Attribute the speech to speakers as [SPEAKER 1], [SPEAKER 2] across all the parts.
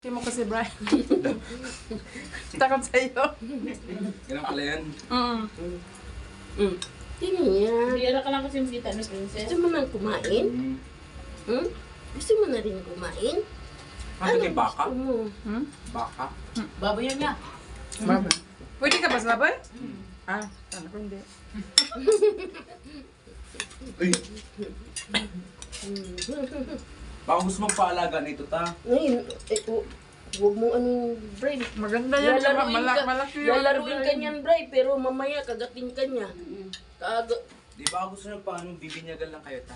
[SPEAKER 1] Hindi mo kasi, Brian. Takot sa'yo.
[SPEAKER 2] Ganun pala yan.
[SPEAKER 3] Tingnan.
[SPEAKER 4] Bira ka lang kasi makita ni Princess.
[SPEAKER 3] Gusto mo nang kumain? Gusto mo na rin kumain?
[SPEAKER 2] Ano kay baka?
[SPEAKER 3] Gusto mo?
[SPEAKER 2] Baka?
[SPEAKER 4] Babayan niya.
[SPEAKER 1] Baboy. Pwede ka ba sa baboy? Ah, sana ko hindi.
[SPEAKER 2] Uy! Baka gusto mong paalaga nito ta.
[SPEAKER 3] Ngayon, huwag mo anong Bray.
[SPEAKER 1] Maganda yan.
[SPEAKER 3] Lalaruin ka.
[SPEAKER 1] Malaki yun.
[SPEAKER 3] Lalaruin ka niyan, Bray, pero mamaya kagatin ka niya.
[SPEAKER 2] Di ba gusto nyo paano bibinyagan lang kayo ta?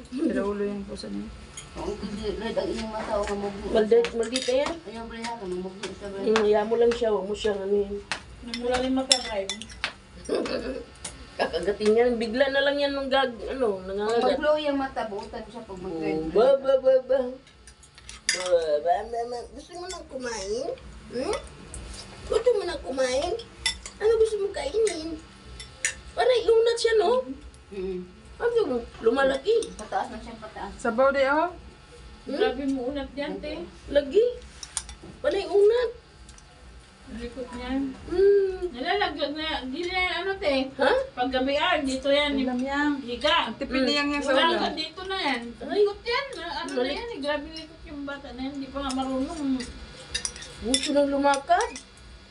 [SPEAKER 1] Pinaulo yung puso niya.
[SPEAKER 5] Kung kasi red ang inyong mata o kamagbo.
[SPEAKER 3] Maldita yan.
[SPEAKER 5] Ayun, Bray, ha, kamagbo sa Bray.
[SPEAKER 3] Hinaya mo lang siya, huwag mo siyang ano yun.
[SPEAKER 4] Namula rin magka-drive.
[SPEAKER 3] Kakagatin niya, bigla na lang yan nung
[SPEAKER 5] Kung
[SPEAKER 3] nangangagat.
[SPEAKER 5] mag-blow yung mata, buutan siya pag mag-red.
[SPEAKER 3] Ba. Gusto mo nang kumain? Gusto mo nang kumain? Ano gusto mo kainin? Para iunat siya, no? Ano mo? Lumalaki.
[SPEAKER 5] Pataas na siya, pataas.
[SPEAKER 1] Sabaw di oh.
[SPEAKER 4] Grabe mo unat yan, te.
[SPEAKER 3] Lagi. Para iunat.
[SPEAKER 4] Likot niyan.
[SPEAKER 3] Hmm.
[SPEAKER 4] Nalalaglag na, di na ano, te.
[SPEAKER 3] Ha?
[SPEAKER 4] Pag gabihan, dito yan.
[SPEAKER 1] Ulam yan.
[SPEAKER 4] Higa.
[SPEAKER 1] Tipid niyang yan sa
[SPEAKER 4] Wala
[SPEAKER 1] ulam.
[SPEAKER 4] ka dito na yan. Likot yan. Ano na yan, eh. Grabe likot yung bata na yan. Hindi pa nga marunong.
[SPEAKER 3] Gusto nang lumakad.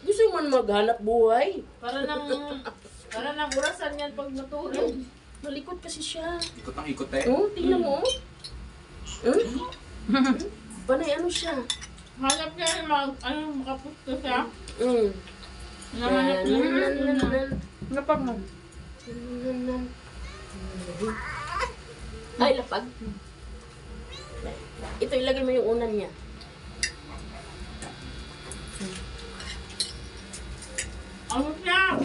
[SPEAKER 3] Gusto man maghanap buhay.
[SPEAKER 4] Para nang orasan yan pag natulog.
[SPEAKER 3] Malikot kasi siya.
[SPEAKER 2] Ikot ang ikot eh.
[SPEAKER 3] Oh, tingnan mo. Panay ano siya?
[SPEAKER 4] Hanap niya yung makapusto siya.
[SPEAKER 3] Nan,
[SPEAKER 4] Nahanap niya.
[SPEAKER 3] nan, nan.
[SPEAKER 1] Napag mo.
[SPEAKER 3] Ay, lapag. Ito, ilagay mo yung unan niya.
[SPEAKER 4] Ano siya?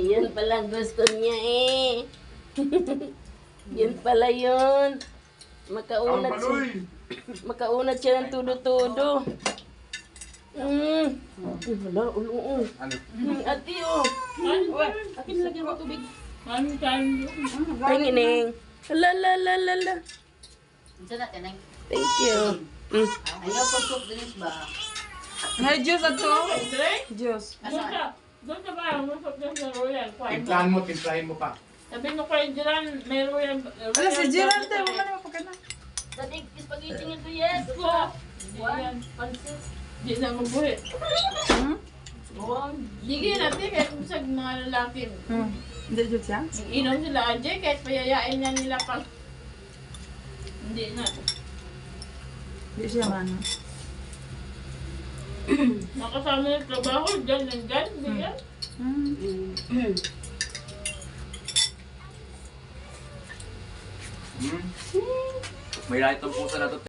[SPEAKER 3] Yan pala gusto niya eh. Yan pala yun. Makaunat siya ng tudo-tudo. Wala, ulo.
[SPEAKER 2] Ano?
[SPEAKER 3] Ate, oh.
[SPEAKER 4] Ano?
[SPEAKER 3] Akin lagyan mo tubig.
[SPEAKER 4] Ano tayo?
[SPEAKER 3] Pahingining. La.
[SPEAKER 5] Ito na, tinay.
[SPEAKER 3] Thank you.
[SPEAKER 5] Ayaw pag cook drinks ba?
[SPEAKER 1] May juice at to.
[SPEAKER 4] Drink?
[SPEAKER 1] Juice.
[SPEAKER 4] Doon ka ba? Masok dyan sa Royal.
[SPEAKER 2] Timplahin mo pa.
[SPEAKER 4] Sabi mo kay Jiran, may Royal.
[SPEAKER 1] Ala, si Gerald tayo. Wala naman pagka na.
[SPEAKER 3] Sadik, spaghetti nga to, yes.
[SPEAKER 4] Ko.
[SPEAKER 3] One, pansit.
[SPEAKER 4] Di na mabuhi.
[SPEAKER 3] One.
[SPEAKER 4] Sige natin kahit kung sa mga lalaki.
[SPEAKER 1] Hindi juice yan?
[SPEAKER 4] Inom sila Ajay kahit payayain niya nila pag hindi na.
[SPEAKER 1] Hindi siya man.
[SPEAKER 4] Nakasama ng trabaho, dyan lang dyan. Hindi yan.
[SPEAKER 2] May lahat ng pusa na to.